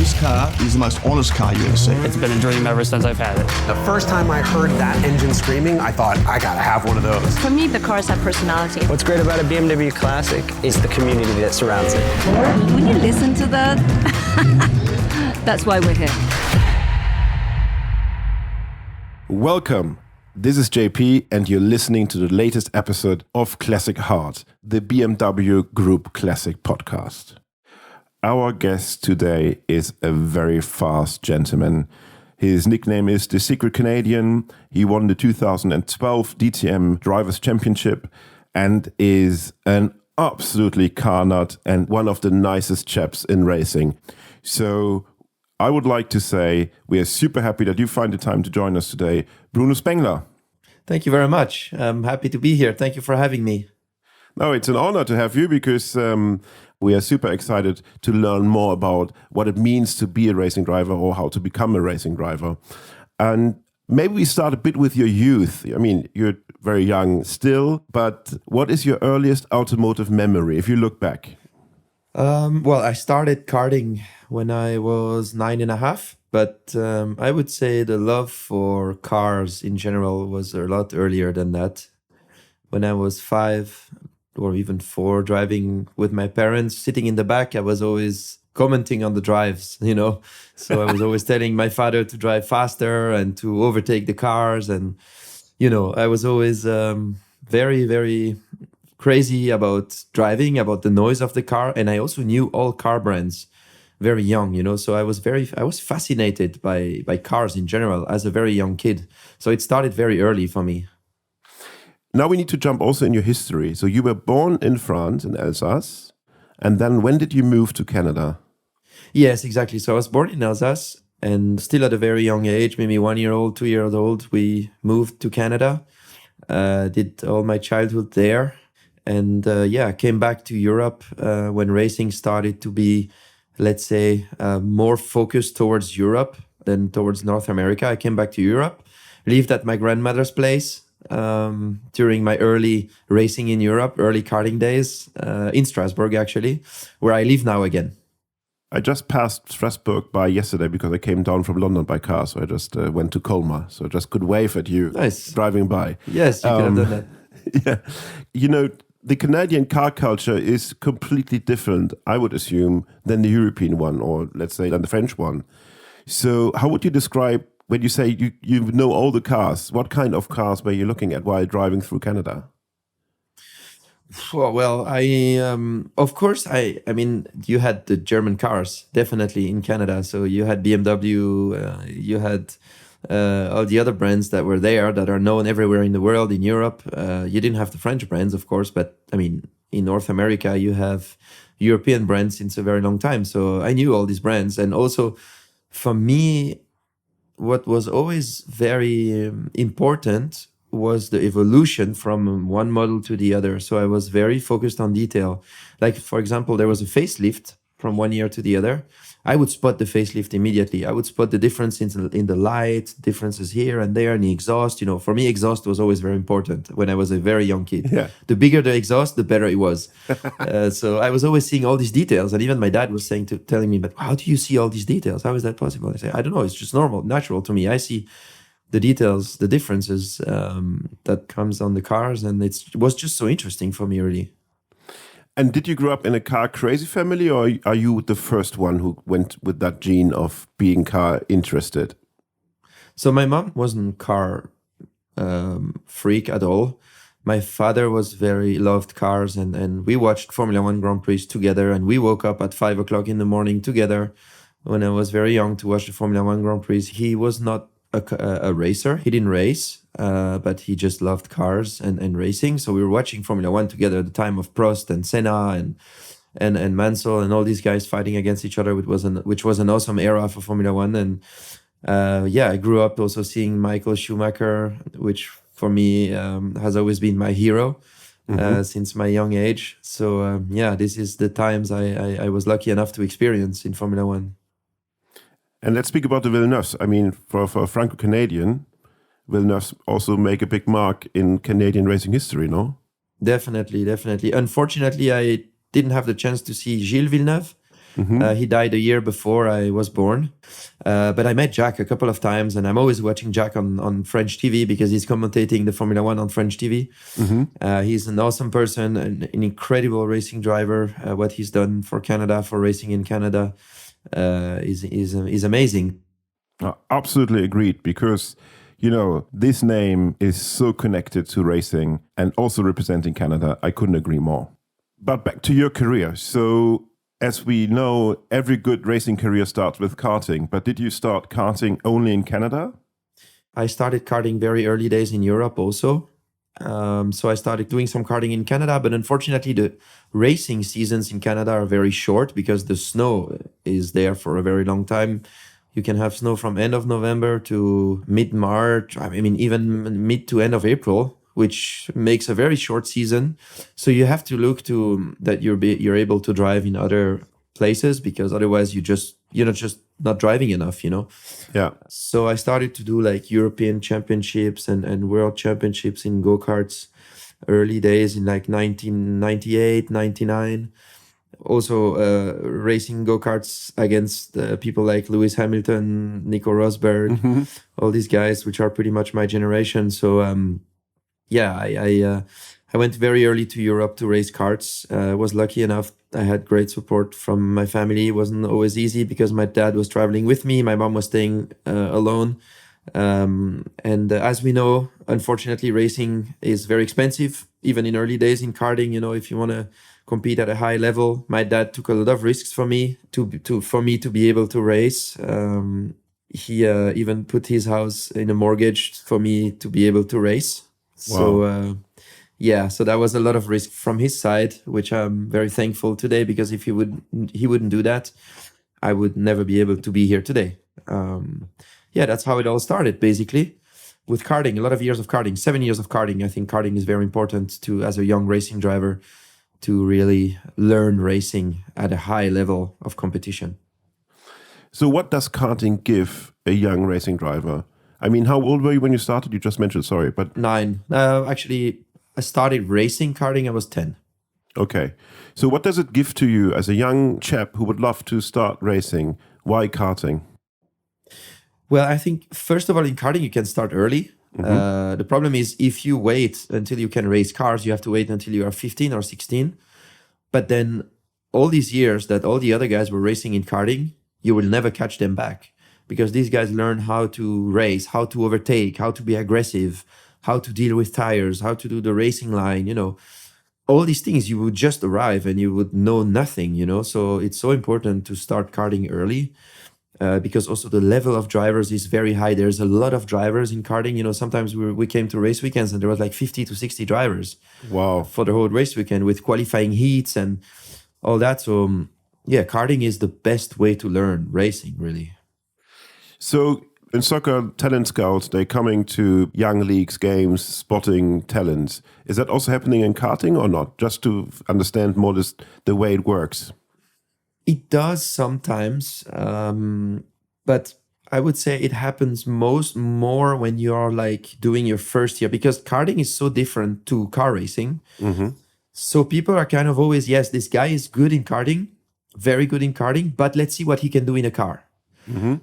This car is the most honest car you ever see. It's been a dream ever since I've had it. The first time I heard that engine screaming, I thought, I gotta have one of those. For me, the cars have personality. What's great about a BMW Classic is the community that surrounds it. When you listen to that, that's why we're here. Welcome. This is JP, and you're listening to the latest episode of Classic Heart, the BMW Group Classic podcast. Our guest today is a very fast gentleman. His nickname is the Secret Canadian. He won the 2012 DTM Drivers' Championship and is an absolutely car nut and one of the nicest chaps in racing. So I would like to say we are super happy that you find the time to join us today. Bruno Spengler. Thank you very much. I'm happy to be here. Thank you for having me. No, it's an honor to have you because we are super excited to learn more about what it means to be a racing driver or how to become a racing driver. And maybe we start a bit with your youth. I mean, you're very young still, but what is your earliest automotive memory if you look back? Well, I started karting when I was 9.5, but I would say the love for cars in general was a lot earlier than that. When I was 5 or even 4, driving with my parents, sitting in the back, I was always commenting on the drives, So I was always telling my father to drive faster and to overtake the cars. And, I was always very, very crazy about driving, about the noise of the car. And I also knew all car brands very young, So I was fascinated by cars in general as a very young kid. So it started very early for me. Now we need to jump also in your history. So you were born in France, in Alsace. And then when did you move to Canada? Yes, exactly. So I was born in Alsace and still at a very young age, maybe 1 year old, 2 years old, we moved to Canada, did all my childhood there. And came back to Europe when racing started to be, let's say, more focused towards Europe than towards North America. I came back to Europe, lived at my grandmother's place during my early racing in Europe, early karting days in Strasbourg, actually, where I live now again. I just passed Strasbourg by yesterday because I came down from London by car. So I just went to Colmar. So I just could wave at you driving by. Yes, you could have done Yeah. that. The Canadian car culture is completely different, I would assume, than the European one, or let's say than the French one. So how would you describe, when you say you know all the cars, what kind of cars were you looking at while driving through Canada? Well, of course, I mean, you had the German cars, definitely, in Canada. So you had BMW, you had all the other brands that were there that are known everywhere in the world, in Europe. You didn't have the French brands, of course, but I mean, in North America, you have European brands since a very long time. So I knew all these brands. And also, for me, what was always very important was the evolution from one model to the other. So I was very focused on detail. Like, for example, there was a facelift from one year to the other. I would spot the facelift immediately. I would spot the difference in the light, differences here and there, and the exhaust. For me, exhaust was always very important when I was a very young kid. Yeah. The bigger the exhaust, the better it was. So I was always seeing all these details. And even my dad was telling me, but how do you see all these details? How is that possible? I say, I don't know. It's just natural to me. I see the details, the differences that comes on the cars. And it was just so interesting for me, really. And did you grow up in a car crazy family, or are you the first one who went with that gene of being car interested? So my mom wasn't car freak at all. My father loved cars, and we watched Formula One Grand Prix together, and we woke up at 5 o'clock in the morning together when I was very young to watch the Formula One Grand Prix. He was not a racer. He didn't race, but he just loved cars and racing. So we were watching Formula One together at the time of Prost and Senna and Mansell and all these guys fighting against each other, which was an awesome era for Formula One. And I grew up also seeing Michael Schumacher, which for me has always been my hero since my young age. So this is the times I was lucky enough to experience in Formula One. And let's speak about the Villeneuves. I mean, for a Franco-Canadian, Villeneuves also make a big mark in Canadian racing history, no? Definitely. Unfortunately, I didn't have the chance to see Gilles Villeneuve He died a year before I was born. But I met Jack a couple of times, and I'm always watching Jack on French TV because he's commentating the Formula One on French TV. He's an awesome person, an incredible racing driver. What he's done for Canada, for racing in Canada, is amazing. Absolutely agreed, because this name is so connected to racing and also representing Canada. I couldn't agree more. But back to your career. So, as we know, every good racing career starts with karting. But did you start karting only in Canada? I started karting very early days in Europe also. So I started doing some karting in Canada, but unfortunately the racing seasons in Canada are very short because the snow is there for a very long time. You can have snow from end of November to mid-March, even mid to end of April, which makes a very short season. So you have to look to that you're able to drive in other places, because otherwise you're not driving enough, Yeah. So I started to do like European championships and world championships in go-karts early days in like 1998, 99. Also racing go-karts against people like Lewis Hamilton, Nico Rosberg, all these guys, which are pretty much my generation. So I went very early to Europe to race karts. I was lucky enough. I had great support from my family. It wasn't always easy because my dad was traveling with me. My mom was staying alone. And as we know, unfortunately, racing is very expensive, even in early days in karting. If you want to compete at a high level, my dad took a lot of risks for me for me to be able to race. He even put his house in a mortgage for me to be able to race. Wow. So that was a lot of risk from his side, which I'm very thankful today, because if he wouldn't do that, I would never be able to be here today. That's how it all started, basically, with karting. A lot of years of karting, 7 years of karting. I think karting is very important as a young racing driver, to really learn racing at a high level of competition. So what does karting give a young racing driver? How old were you when you started? You just mentioned, sorry, but 9. Actually, I started racing karting, I was 10. Okay. So what does it give to you as a young chap who would love to start racing? Why karting? Well, I think, first of all, in karting, you can start early. The problem is, if you wait until you can race cars, you have to wait until you are 15 or 16. But then all these years that all the other guys were racing in karting, you will never catch them back, because these guys learn how to race, how to overtake, how to be aggressive, how to deal with tires, how to do the racing line, all these things. You would just arrive and you would know nothing, so it's so important to start karting early. Because also the level of drivers is very high. There's a lot of drivers in karting. Sometimes we came to race weekends and there was like 50 to 60 drivers. Wow. For the whole race weekend, with qualifying heats and all that. So karting is the best way to learn racing, really. So in soccer, talent scouts, they're coming to young leagues, games, spotting talents. Is that also happening in karting or not? Just to understand more the way it works. It does sometimes, but I would say it happens more when you are like doing your first year, because karting is so different to car racing. So people are kind of always, yes, this guy is good in karting, very good in karting, but let's see what he can do in a car.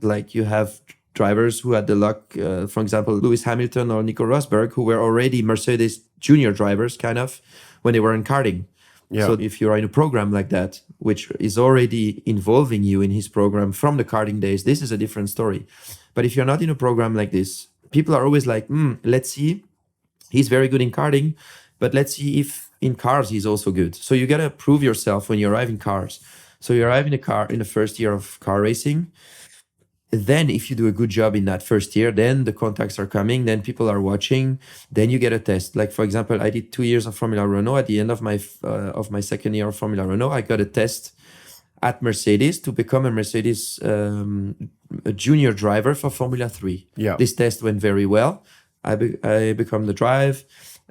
Like you have drivers who had the luck, for example, Lewis Hamilton or Nico Rosberg, who were already Mercedes junior drivers kind of when they were in karting. Yeah. So if you're in a program like that, which is already involving you in his program from the karting days, this is a different story. But if you're not in a program like this, people are always like, let's see, he's very good in karting, but let's see if in cars he's also good. So you got to prove yourself when you arrive in cars. So you arrive in a car in the first year of car racing. Then if you do a good job in that first year, then the contacts are coming, then people are watching, then you get a test. Like, for example, I did 2 years of Formula Renault. At the end of my second year of Formula Renault, I got a test at Mercedes to become a Mercedes a junior driver for Formula 3. Yeah. This test went very well. I become the drive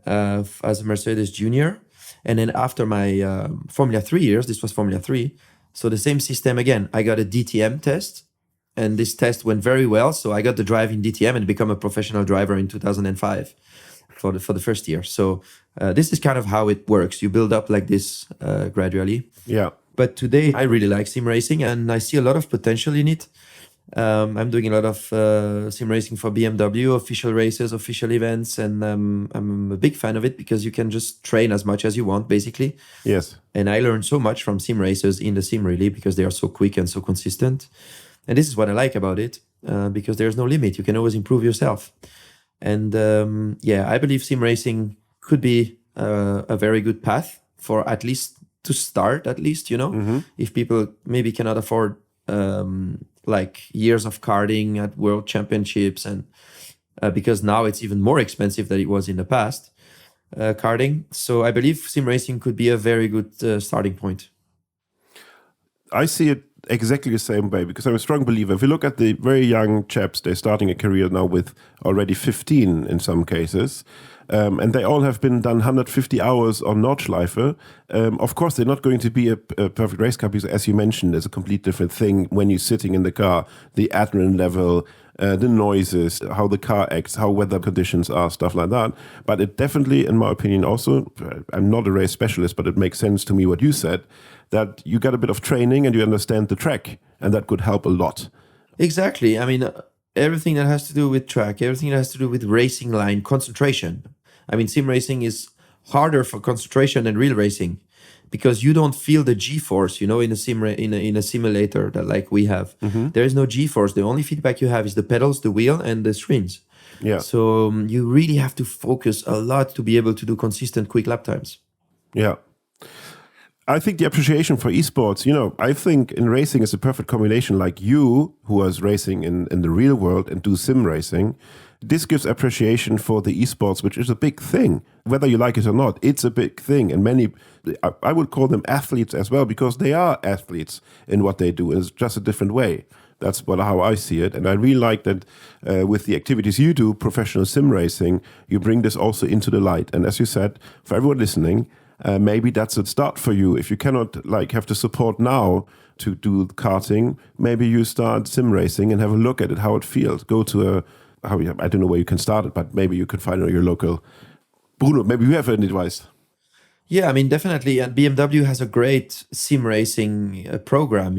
as a Mercedes junior. And then after my Formula 3 years, this was Formula 3, so the same system again. I got a DTM test. And this test went very well. So I got the drive in DTM and become a professional driver in 2005 for the first year. So this is kind of how it works. You build up like this gradually. Yeah. But today, I really like sim racing, and I see a lot of potential in it. I'm doing a lot of sim racing for BMW, official races, official events, and I'm a big fan of it because you can just train as much as you want, basically. Yes. And I learned so much from sim racers in the sim really because they are so quick and so consistent. And this is what I like about it because there's no limit. You can always improve yourself. And I believe sim racing could be a very good path for at least to start, if people maybe cannot afford like years of karting at world championships, and because now it's even more expensive than it was in the past, karting. So I believe sim racing could be a very good starting point. I see it exactly the same way because I'm a strong believer. If you look at the very young chaps, they're starting a career now with already 15 in some cases. And they all have been done 150 hours on Nordschleife. Of course, they're not going to be a perfect race car because, as you mentioned, there's a complete different thing when you're sitting in the car. The adrenaline level, the noises, how the car acts, how weather conditions are, stuff like that. But it definitely, in my opinion, also, I'm not a race specialist, but it makes sense to me what you said, that you get a bit of training and you understand the track, and that could help a lot. Exactly. I mean, everything that has to do with track, everything that has to do with racing line, concentration. I mean, sim racing is harder for concentration than real racing because you don't feel the G-force, in a simulator that like we have. Mm-hmm. There is no G-force. The only feedback you have is the pedals, the wheel, and the screens. Yeah. So you really have to focus a lot to be able to do consistent quick lap times. Yeah. I think the appreciation for esports, I think in racing is a perfect combination, like you, who was racing in the real world and do sim racing. This gives appreciation for the esports, which is a big thing. Whether you like it or not, it's a big thing. And many, I would call them athletes as well, because they are athletes in what they do. It's just a different way. That's how I see it. And I really like that with the activities you do, professional sim racing, you bring this also into the light. And as you said, for everyone listening, maybe that's a start for you. If you cannot have the support now to do karting, maybe you start sim racing and have a look at it, how it feels. Go to I don't know where you can start it, but maybe you could find your local. Bruno, maybe you have any advice. Yeah, I mean, definitely. And BMW has a great sim racing program,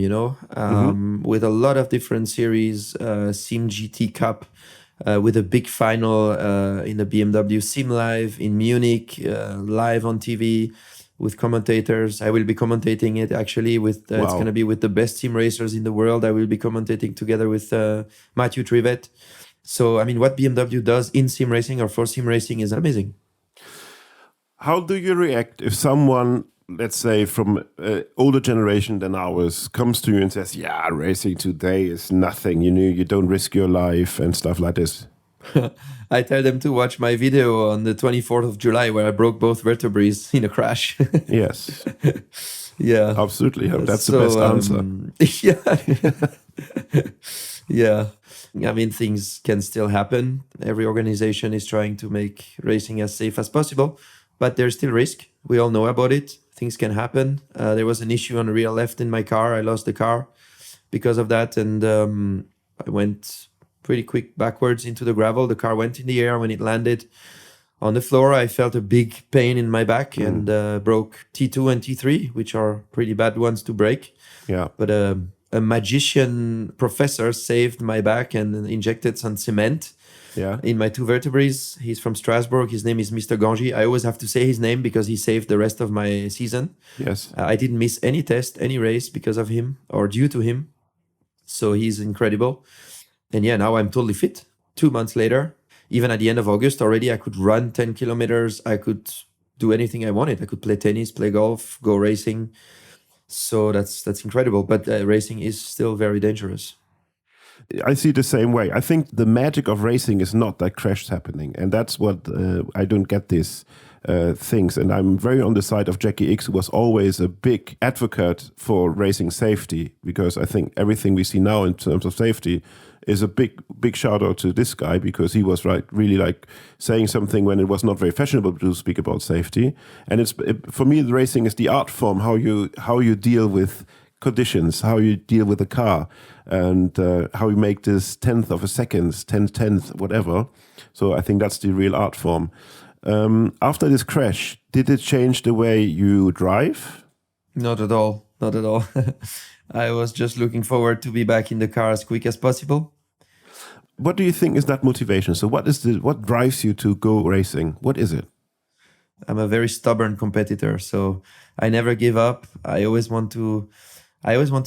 with a lot of different series, Sim GT Cup, with a big final in the BMW Sim Live in Munich, live on TV with commentators. I will be commentating it actually with, it's going to be with the best sim racers in the world. I will be commentating together with Mathieu Trivet. So, I mean, what BMW does in sim racing or for sim racing is amazing. How do you react if someone, let's say from an older generation than ours, comes to you and says, yeah, racing today is nothing, you don't risk your life and stuff like this? I tell them to watch my video on the 24th of July where I broke both vertebrae in a crash. Yes. Yeah. Absolutely. That's the best answer. Yeah. Yeah. I mean, things can still happen. Every organization is trying to make racing as safe as possible, but there's still risk. We all know about it. Things can happen. There was an issue on the rear left in my car. I lost the car because of that, and I went pretty quick backwards into the gravel. The car went in the air. When it landed on the floor, I felt a big pain in my back and broke T2 and T3, which are pretty bad ones to break. Yeah. But a magician professor saved my back and injected some cement in my two vertebrae. He's from Strasbourg. His name is Mr. Ganji. I always have to say his name because he saved the rest of my season. Yes. I didn't miss any test, any race because of him or due to him. So he's incredible. And yeah, now I'm totally fit. 2 months later, even at the end of August already, I could run 10 kilometers. I could do anything I wanted. I could play tennis, play golf, go racing. So that's incredible. But racing is still very dangerous. I see the same way. I think the magic of racing is not that crashes happening. And that's what I don't get these things. And I'm very on the side of Jackie X, who was always a big advocate for racing safety, because I think everything we see now in terms of safety is a big shout out to this guy, because he was really saying something when it was not very fashionable to speak about safety. And for me, the racing is the art form, how you deal with conditions, how you deal with a car, and how you make this 10th of a second, 10th, whatever. So I think that's the real art form. After this crash, did it change the way you drive? Not at all. not at all. I was just looking forward to be back in the car as quick as possible. What do you think is that motivation? So what drives you to go racing? What is it? I'm a very stubborn competitor, so I never give up. I always want to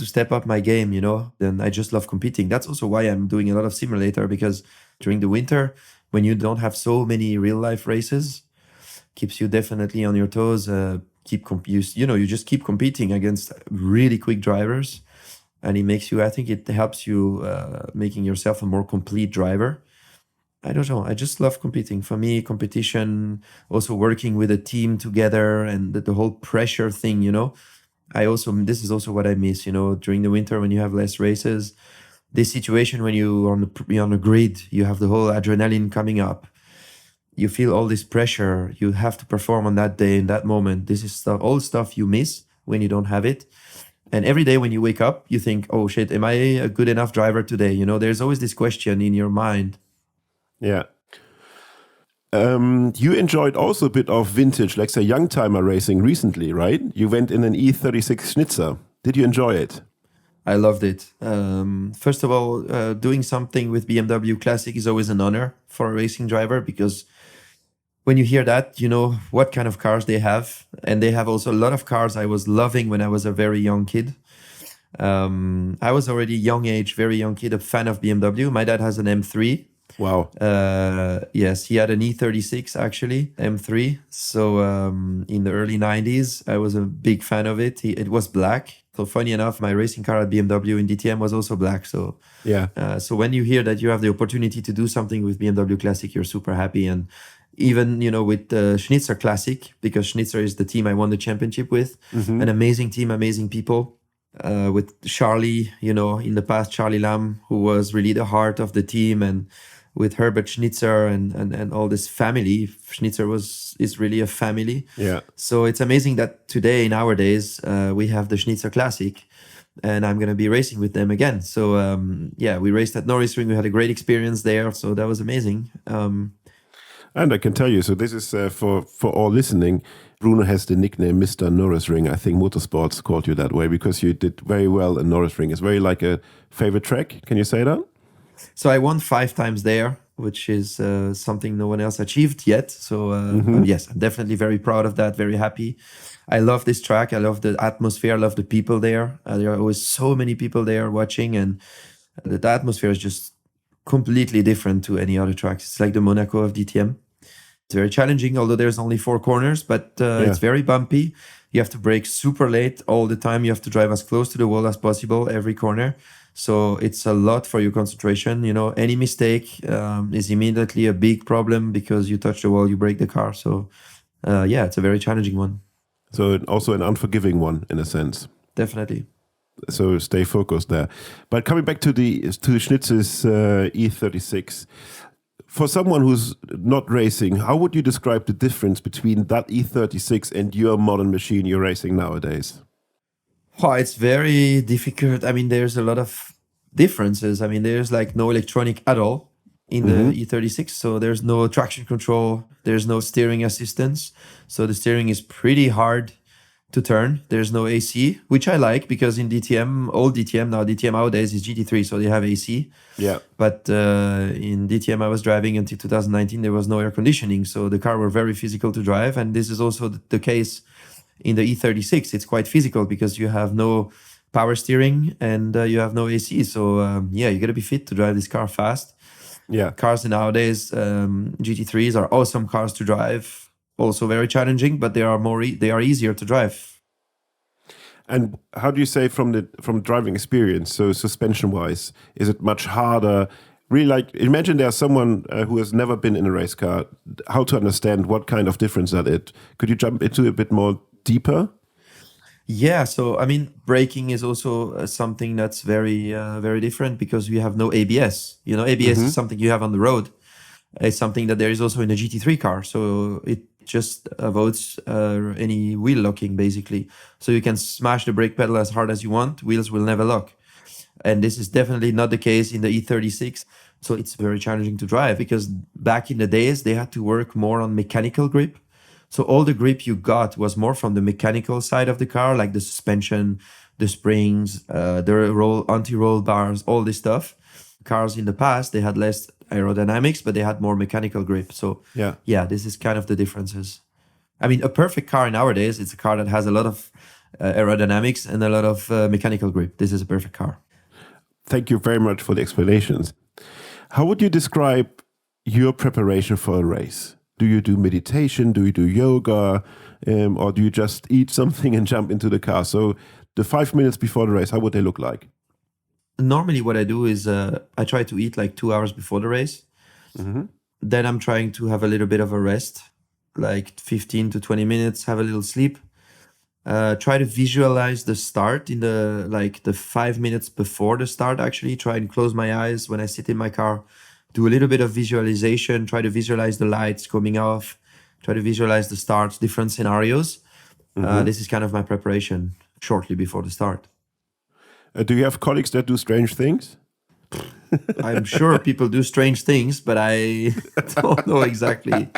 step up my game, and I just love competing. That's also why I'm doing a lot of simulator, because during the winter, when you don't have so many real life races, keeps you definitely on your toes. You just keep competing against really quick drivers, and I think it helps you making yourself a more complete driver. I don't know. I just love competing. For me, competition, also working with a team together, and the whole pressure thing, this is also what I miss, during the winter when you have less races. This situation when you're on the grid, you have the whole adrenaline coming up. You feel all this pressure. You have to perform on that day, in that moment. This is all stuff you miss when you don't have it. And every day when you wake up, you think, oh shit, am I a good enough driver today? There's always this question in your mind. Yeah. You enjoyed also a bit of vintage, like say youngtimer racing recently, right? You went in an E36 Schnitzer. Did you enjoy it? I loved it. First of all, doing something with BMW Classic is always an honor for a racing driver, because when you hear that, you know what kind of cars they have. And they have also a lot of cars I was loving when I was a very young kid. I was already very young kid, a fan of BMW. My dad has an M3. Wow. Yes, he had an E36 actually, M3. So in the early 90s, I was a big fan of it. It was black. So funny enough, my racing car at BMW in DTM was also black. So yeah. So when you hear that you have the opportunity to do something with BMW Classic, you're super happy. And even, with the Schnitzer Classic, because Schnitzer is the team I won the championship with, an amazing team, amazing people. With Charlie, in the past, Charlie Lam, who was really the heart of the team, and with Herbert Schnitzer and all this family. Schnitzer is really a family. Yeah. So it's amazing that today, nowadays, we have the Schnitzer Classic, and I'm going to be racing with them again. So we raced at Norris Ring. We had a great experience there. So that was amazing. And I can tell you, so this is for all listening, Bruno has the nickname Mr. Norris Ring. I think Motorsports called you that way because you did very well in Norris Ring. It's very like a favorite track. Can you say that? So I won 5 times there, which is something no one else achieved yet. So yes, I'm definitely very proud of that, very happy. I love this track. I love the atmosphere. I love the people there. There are always so many people there watching, and the atmosphere is just completely different to any other tracks. It's like the Monaco of DTM. It's very challenging, although there's only 4 corners, but it's very bumpy. You have to brake super late all the time. You have to drive as close to the wall as possible every corner. So it's a lot for your concentration. Any mistake is immediately a big problem because you touch the wall, you break the car. So it's a very challenging one. So also an unforgiving one in a sense. Definitely. So stay focused there. But coming back to Schnitzer's E36, for someone who's not racing, how would you describe the difference between that E36 and your modern machine you're racing nowadays? Oh, it's very difficult. I mean, there's a lot of differences. I mean, there's like no electronic at all in the E36. So there's no traction control. There's no steering assistance. So the steering is pretty hard to turn. There's no AC, which I like because in DTM, old DTM, now DTM nowadays is GT3, so they have AC. Yeah. But in DTM I was driving until 2019, there was no air conditioning. So the car were very physical to drive. And this is also the case in the E36. It's quite physical because you have no power steering and you have no AC. So you got to be fit to drive this car fast. Yeah. Cars nowadays, GT3s are awesome cars to drive. Also very challenging, but they are easier to drive. And how do you say from driving experience, so suspension wise, is it much harder? Really, like imagine there's someone who has never been in a race car, how to understand what kind of difference that is. Could you jump into a bit more deeper? Yeah, so I mean, braking is also something that's very very different because we have no ABS. ABS is something you have on the road. It's something that there is also in a GT3 car. So it just avoids any wheel locking, basically. So you can smash the brake pedal as hard as you want. Wheels will never lock. And this is definitely not the case in the E36. So it's very challenging to drive because back in the days, they had to work more on mechanical grip. So all the grip you got was more from the mechanical side of the car, like the suspension, the springs, the anti-roll bars, all this stuff. Cars in the past, they had less aerodynamics, but they had more mechanical grip. So yeah, this is kind of the differences. I mean, a perfect car nowadays, it's a car that has a lot of aerodynamics and a lot of mechanical grip. This is a perfect car. Thank you very much for the explanations. How would you describe your preparation for a race? Do you do meditation? Do you do yoga? Or do you just eat something and jump into the car? So the 5 minutes before the race, how would they look like? Normally what I do is I try to eat like 2 hours before the race. Then I'm trying to have a little bit of a rest, like 15 to 20 minutes, have a little sleep. Try to visualize the start in the 5 minutes before the start, actually. Try and close my eyes when I sit in my car. Do a little bit of visualization. Try to visualize the lights coming off. Try to visualize the starts, different scenarios. This is kind of my preparation shortly before the start. Do you have colleagues that do strange things? I'm sure people do strange things, but I don't know exactly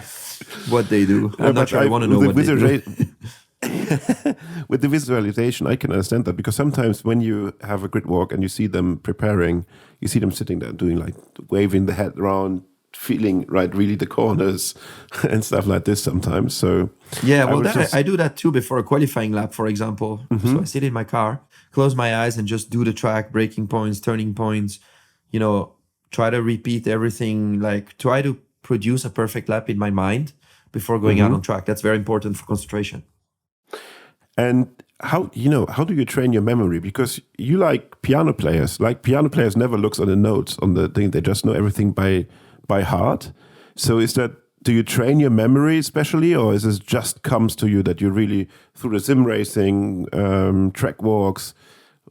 what they do. I'm not sure I want to know what they do. With the visualization, I can understand that, because sometimes when you have a grid walk and you see them preparing, you see them sitting there doing like waving the head around, feeling really the corners and stuff like this sometimes. So yeah, well, I do that too before a qualifying lap, for example. So I sit in my car, close my eyes, and just do the track, braking points, turning points. You know, try to repeat everything. Like try to produce a perfect lap in my mind before going out on track. That's very important for concentration. And how do you train your memory? Because you like piano players never looks on the notes on the thing. They just know everything by heart. So do you train your memory especially, or is this just comes to you that you really, through the sim racing, track walks,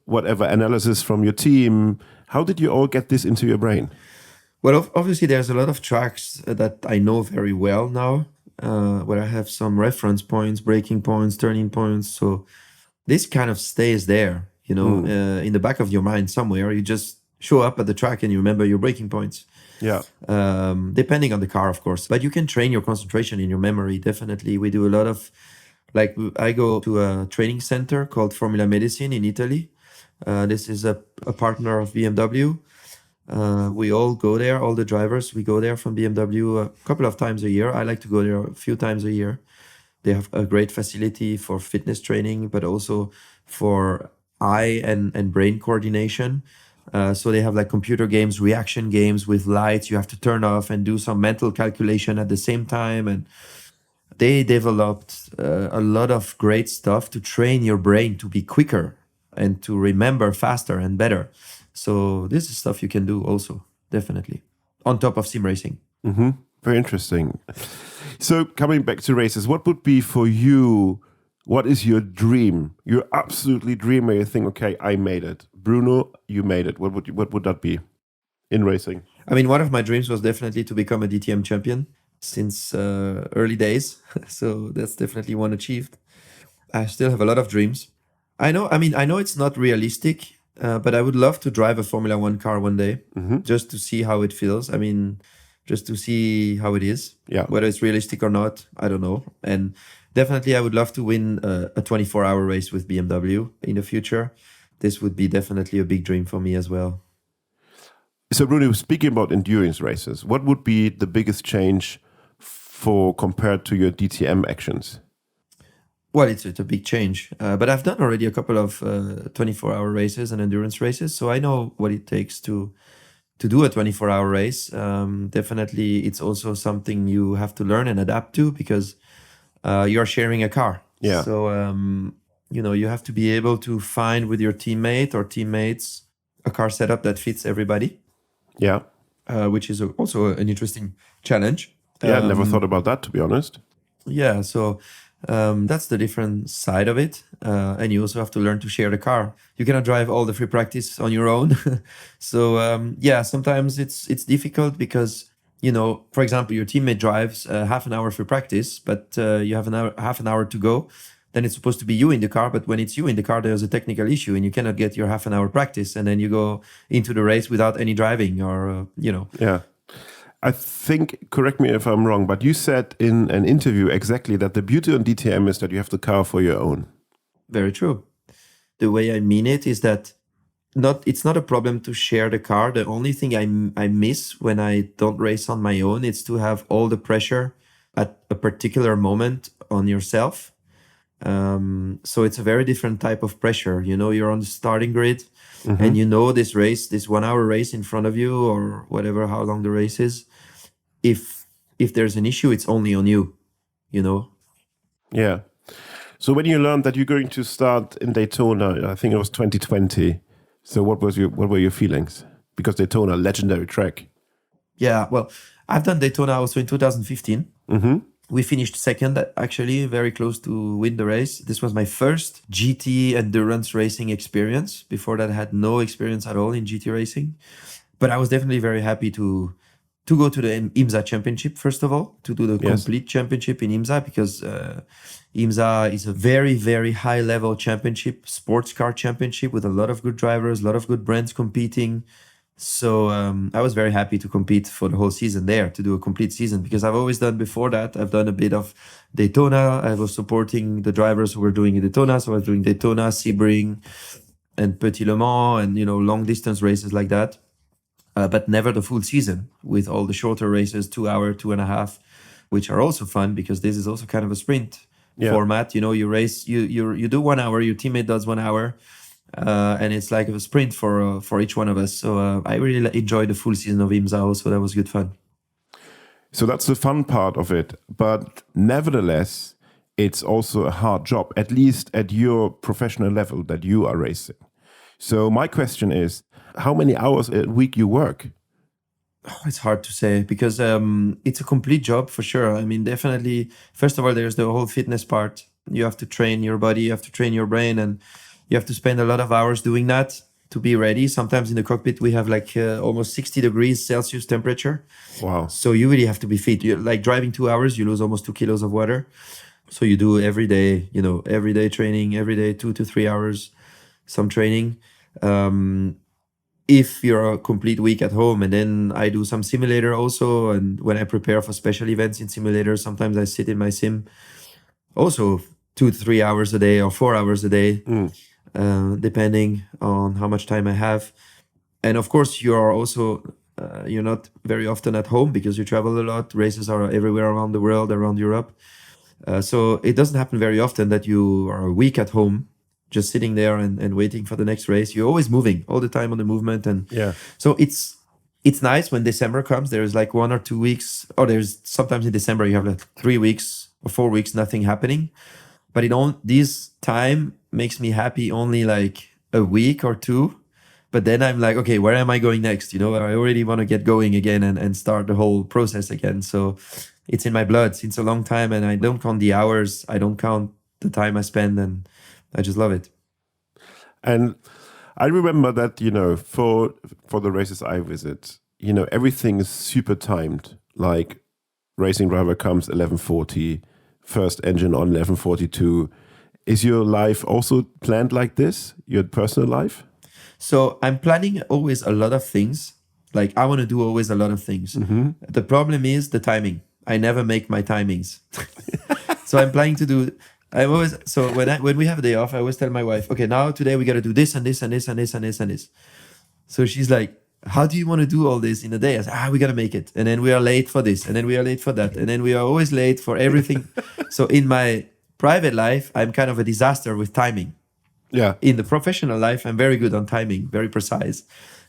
whatever analysis from your team, how did you all get this into your brain? Well, obviously there's a lot of tracks that I know very well now, where I have some reference points, braking points, turning points. So this kind of stays there, in the back of your mind somewhere. You just show up at the track and you remember your braking points. Yeah. Depending on the car, of course. But you can train your concentration in your memory, definitely. We do a lot of, I go to a training center called Formula Medicine in Italy. This is a partner of BMW. We all go there, all the drivers, we go there from BMW a couple of times a year. I like to go there a few times a year. They have a great facility for fitness training, but also for eye and brain coordination. So they have like computer games, reaction games with lights you have to turn off and do some mental calculation at the same time. And they developed a lot of great stuff to train your brain to be quicker and to remember faster and better. So this is stuff you can do also, definitely, on top of sim racing. Very interesting. So coming back to races, what would be for you, what is your dream? Your absolutely dream where you think, okay, I made it. Bruno, you made it. What would that be in racing? I mean, one of my dreams was definitely to become a DTM champion since early days. So that's definitely one achieved. I still have a lot of dreams. I know it's not realistic, but I would love to drive a Formula One car one day, just to see how it feels. I mean, just to see how it is. Yeah. Whether it's realistic or not, I don't know. And definitely, I would love to win a 24-hour race with BMW in the future. This would be definitely a big dream for me as well. So, Bruno, speaking about endurance races, what would be the biggest change compared to your DTM actions? Well, it's a big change, but I've done already a couple of 24-hour races and endurance races, so I know what it takes to do a 24-hour race. Definitely, it's also something you have to learn and adapt to because you're sharing a car. Yeah. So, you have to be able to find with your teammate or teammates a car setup that fits everybody. Yeah. Which is also an interesting challenge. Yeah, I never thought about that, to be honest. Yeah, so that's the different side of it. And you also have to learn to share the car. You cannot drive all the free practice on your own. So, sometimes it's difficult because, for example, your teammate drives half an hour free practice, but you have half an hour to go. Then it's supposed to be you in the car, but when it's you in the car, there's a technical issue and you cannot get your half an hour practice. And then you go into the race without any driving or. Yeah. I think, correct me if I'm wrong, but you said in an interview exactly that the beauty on DTM is that you have the car for your own. Very true. The way I mean it is that it's not a problem to share the car. The only thing I miss when I don't race on my own is to have all the pressure at a particular moment on yourself. So it's a very different type of pressure. You know, you're on the starting grid and you know this race, this 1 hour race in front of you or whatever, how long the race is. If there's an issue, it's only on you, you know? Yeah. So when you learned that you're going to start in Daytona, I think it was 2020. So what were your feelings? Because Daytona, legendary track. Yeah, well, I've done Daytona also in 2015. We finished second, actually, very close to win the race. This was my first GT endurance racing experience. Before that, I had no experience at all in GT racing. But I was definitely very happy to go to the IMSA championship, first of all, to do the complete championship in IMSA, because IMSA is a very, very high level championship, sports car championship with a lot of good drivers, a lot of good brands competing. So I was very happy to compete for the whole season there, to do a complete season, because I've always done before that. I've done a bit of Daytona. I was supporting the drivers who were doing Daytona. So I was doing Daytona, Sebring, and Petit Le Mans, and, you know, long distance races like that. But never the full season with all the shorter races, 2 hour, 2.5, which are also fun because this is also kind of a sprint format. You know, you race, you do 1 hour, your teammate does 1 hour, and it's like a sprint for each one of us. So I really enjoyed the full season of IMSA also. That was good fun. So that's the fun part of it. But nevertheless, it's also a hard job, at least at your professional level that you are racing. So my question is, how many hours a week you work? Oh, it's hard to say because it's a complete job for sure. I mean, definitely, first of all, there's the whole fitness part. You have to train your body, you have to train your brain, and you have to spend a lot of hours doing that to be ready. Sometimes in the cockpit, we have like almost 60 degrees Celsius temperature. Wow. So you really have to be fit. You're like driving 2 hours, you lose almost 2 kilos of water. So you do every day, you know, every day training, every day 2 to 3 hours, some training. If you're a complete week at home, and then I do some simulator also. And when I prepare for special events in simulators, sometimes I sit in my sim also 2 to 3 hours a day or 4 hours a day, depending on how much time I have. And of course, you are also, you're not very often at home because you travel a lot. Races are everywhere around the world, around Europe. So it doesn't happen very often that you are a week at home, just sitting there and waiting for the next race. You're always moving all the time on the movement. And so it's nice when December comes. There's like 1 or 2 weeks, or there's sometimes in December you have like 3 weeks or 4 weeks, nothing happening. But this time makes me happy only like a week or two. But then I'm like, okay, where am I going next? You know, I already want to get going again and start the whole process again. So it's in my blood since a long time, and I don't count the hours. I don't count the time I spend, and I just love it. And I remember that, you know, for the races I visit, you know, everything is super timed. Like racing driver comes 11:40, first engine on 11:42. Is your life also planned like this, your personal life? So I'm planning always a lot of things. Like I want to do always a lot of things. The problem is the timing. I never make my timings. So I'm planning to do... when we have a day off, I always tell my wife, okay, now today we got to do this and this and this and this and this and this. So she's like, how do you want to do all this in a day? I say, we got to make it. And then we are late for this. And then we are late for that. And then we are always late for everything. So in my private life, I'm kind of a disaster with timing. Yeah. In the professional life, I'm very good on timing, very precise.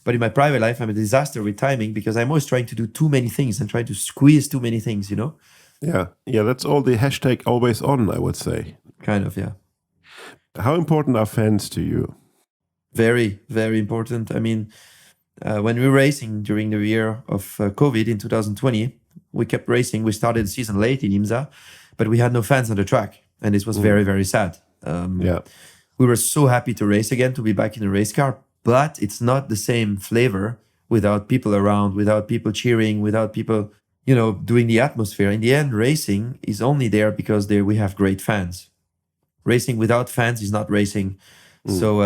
But in my private life, I'm a disaster with timing because I'm always trying to do too many things and trying to squeeze too many things, you know? Yeah. Yeah, that's all the hashtag always on, I would say. Kind of, yeah. How important are fans to you? Very, very important. I mean, when we were racing during the year of COVID in 2020, we kept racing. We started the season late in IMSA, but we had no fans on the track. And this was very, very sad. We were so happy to race again, to be back in a race car, but it's not the same flavor without people around, without people cheering, without people, you know, doing the atmosphere. In the end, racing is only there because we have great fans. Racing without fans is not racing. So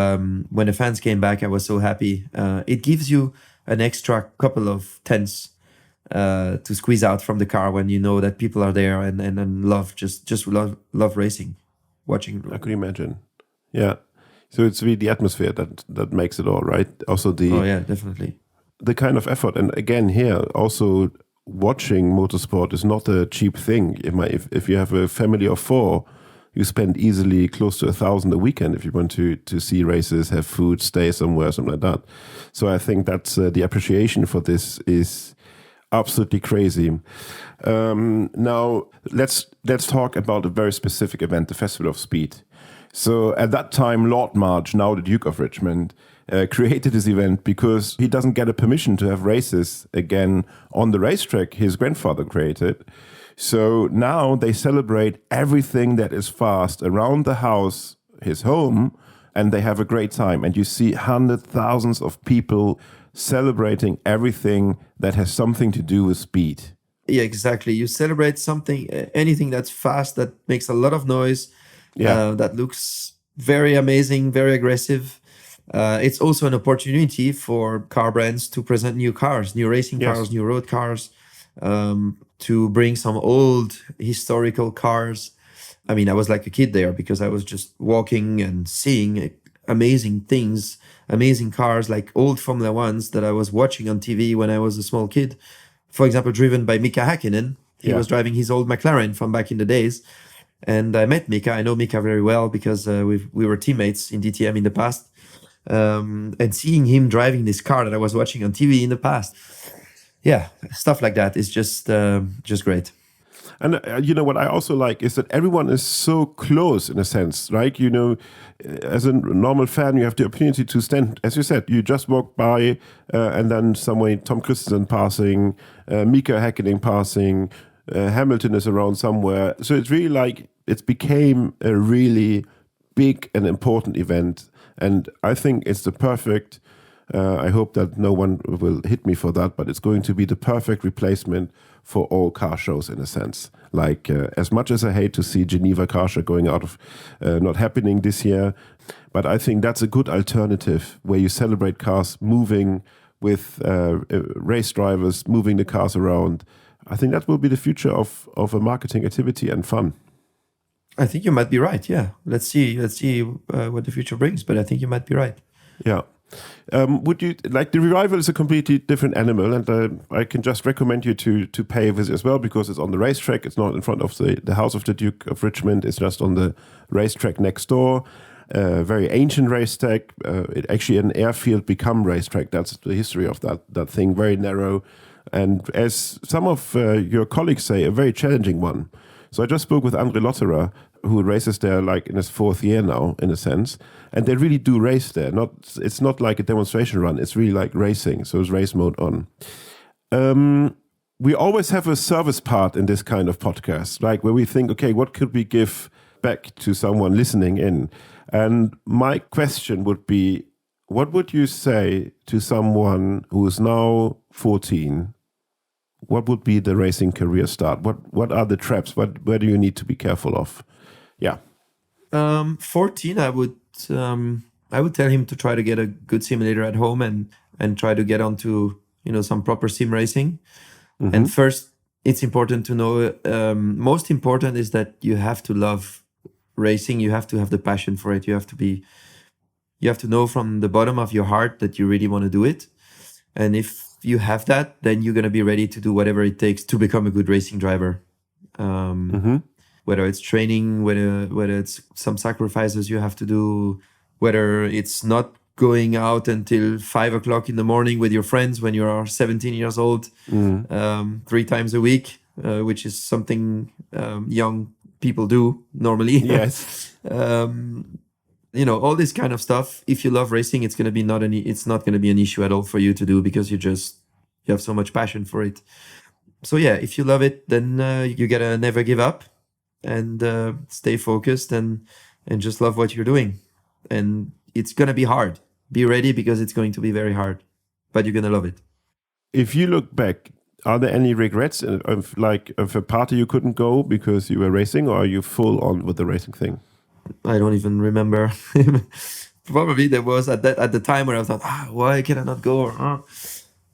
when the fans came back, I was so happy. It gives you an extra couple of tenths to squeeze out from the car when you know that people are there and love racing, watching. I could imagine. Yeah. So it's really the atmosphere that makes it all, right? Also Oh yeah, definitely. the kind of effort, and again here also watching motorsport is not a cheap thing. If you have a family of 4, you spend easily close to 1,000 a weekend if you want to see races, have food, stay somewhere, something like that. So I think that's the appreciation for this is absolutely crazy. Now let's talk about a very specific event, the Festival of Speed. So at that time, Lord March, now the Duke of Richmond, created this event because he doesn't get a permission to have races again on the racetrack his grandfather created. So now they celebrate everything that is fast around the house, his home, and they have a great time. And you see hundreds, thousands of people celebrating everything that has something to do with speed. Yeah, exactly. You celebrate something, anything that's fast, that makes a lot of noise, that looks very amazing, very aggressive. It's also an opportunity for car brands to present new cars, new racing cars, new road cars, to bring some old historical cars. I mean, I was like a kid there because I was just walking and seeing amazing things, amazing cars, like old Formula Ones that I was watching on TV when I was a small kid. For example, driven by Mika Häkkinen. He was driving his old McLaren from back in the days. And I met Mika. I know Mika very well because we were teammates in DTM in the past. And seeing him driving this car that I was watching on TV in the past, stuff like that is just great. And you know what I also like is that everyone is so close in a sense, right? You know, as a normal fan, you have the opportunity to stand, as you said, you just walk by and then somewhere Tom Christensen passing, Mika Häkkinen passing, Hamilton is around somewhere. So it's really like it became a really big and important event. And I think it's the perfect, I hope that no one will hit me for that, but it's going to be the perfect replacement for all car shows in a sense. Like as much as I hate to see Geneva Car Show going out of, not happening this year, but I think that's a good alternative where you celebrate cars moving with race drivers, moving the cars around. I think that will be the future of a marketing activity and fun. I think you might be right. Yeah, let's see what the future brings. But I think you might be right. Yeah. Would you like the revival is a completely different animal, and I can just recommend you to pay a visit as well because it's on the racetrack. It's not in front of the house of the Duke of Richmond. It's just on the racetrack next door. Very ancient racetrack. It actually an airfield become racetrack. That's the history of that thing. Very narrow, and as some of your colleagues say, a very challenging one. So I just spoke with Andre Lotterer, who races there like in his 4th year now, in a sense, and they really do race there. It's not like a demonstration run. It's really like racing. So it's race mode on. We always have a service part in this kind of podcast, like where we think, okay, what could we give back to someone listening in? And my question would be, what would you say to someone who is now 14? What would be the racing career start? What are the traps? Where do you need to be careful of? Yeah. 14, I would tell him to try to get a good simulator at home and try to get onto some proper sim racing. Mm-hmm. And first, it's important to know. Most important is that you have to love racing. You have to have the passion for it. You have to know from the bottom of your heart that you really want to do it. And if you have that, then you're going to be ready to do whatever it takes to become a good racing driver. Whether it's training, whether it's some sacrifices you have to do, whether it's not going out until 5 o'clock in the morning with your friends when you are 17 years old, 3 times a week, which is something young people do normally. Yes. All this kind of stuff. If you love racing, it's not going to be an issue at all for you to do because you have so much passion for it. So yeah, if you love it, then you gotta never give up and stay focused and just love what you're doing. And it's gonna be hard. Be ready because it's going to be very hard, but you're gonna love it. If you look back, are there any regrets of a party you couldn't go because you were racing, or are you full on with the racing thing? I don't even remember. Probably there was at the time where I thought, why can I not go?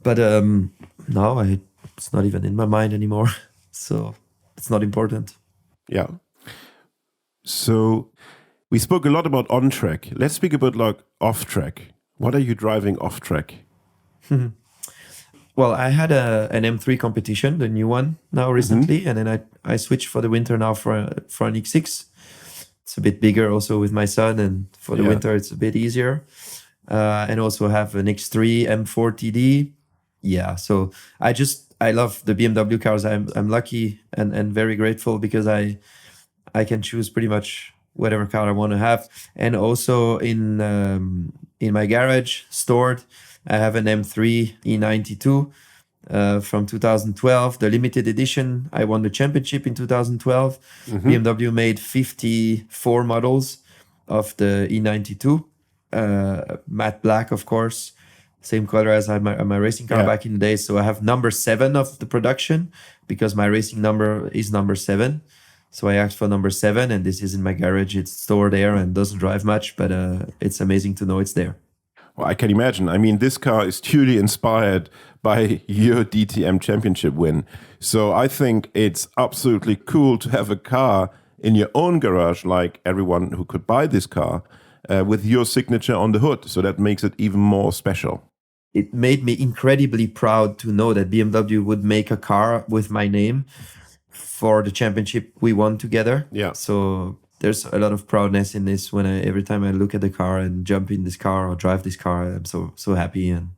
But no, it's not even in my mind anymore. So it's not important. Yeah. So we spoke a lot about on track. Let's speak about like off track. What are you driving off track? Well, I had an M3 competition, the new one now recently, and then I switched for the winter now for an X6. It's a bit bigger also with my son, and for the winter it's a bit easier. And also have an X3 M4 TD. Yeah, so I love the BMW cars. I'm lucky and very grateful because I can choose pretty much whatever car I want to have. And also in my garage stored, I have an M3 E92 from 2012, the limited edition. I won the championship in 2012. BMW made 54 models of the E92, matte black, of course, same color as I had my racing car back in the day. So I have number 7 of the production because my racing number is number 7. So I asked for number 7, and this is in my garage. It's stored there and doesn't drive much, but it's amazing to know it's there. Well, I can imagine. I mean, this car is truly inspired by your DTM championship win. So I think it's absolutely cool to have a car in your own garage, like everyone who could buy this car, with your signature on the hood. So that makes it even more special. It made me incredibly proud to know that BMW would make a car with my name for the championship we won together. Yeah. So there's a lot of proudness in this. Every time I look at the car and jump in this car or drive this car, I'm so happy. And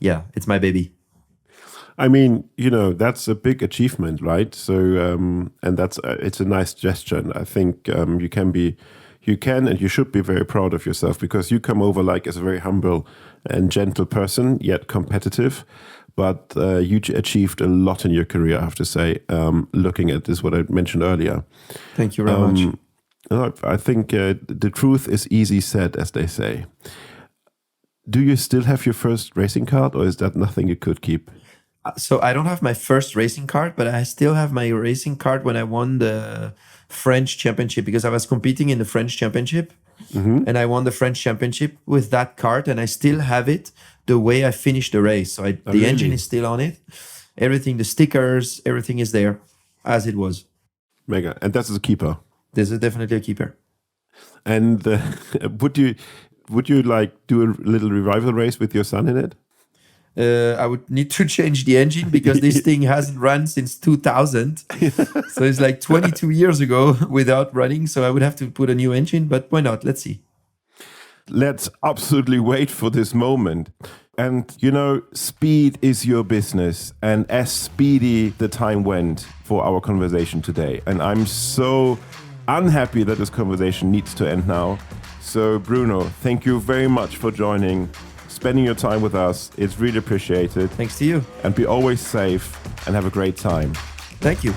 yeah, it's my baby. I mean, that's a big achievement, right? So, and it's a nice gesture. And I think you can and you should be very proud of yourself because you come over like as a very humble and gentle person, yet competitive. But you achieved a lot in your career, I have to say, looking at this, what I mentioned earlier. Thank you very much. I think the truth is easy said, as they say. Do you still have your first racing card, or is that nothing you could keep? So I don't have my first racing card, but I still have my racing card when I won the French championship, because I was competing in the French championship and I won the French championship with that card, and I still have it the way I finished the race. So the engine is still on it. Everything, the stickers, everything is there as it was. Mega. And that's a keeper. This is definitely a keeper. And would you like do a little revival race with your son in it? I would need to change the engine because this thing hasn't run since 2000. So it's like 22 years ago without running. So I would have to put a new engine, but why not? Let's see. Let's absolutely wait for this moment. And, speed is your business. And as speedy the time went for our conversation today. And I'm so unhappy that this conversation needs to end now. So, Bruno, thank you very much for spending your time with us. It's really appreciated. Thanks to you. And be always safe and have a great time. Thank you.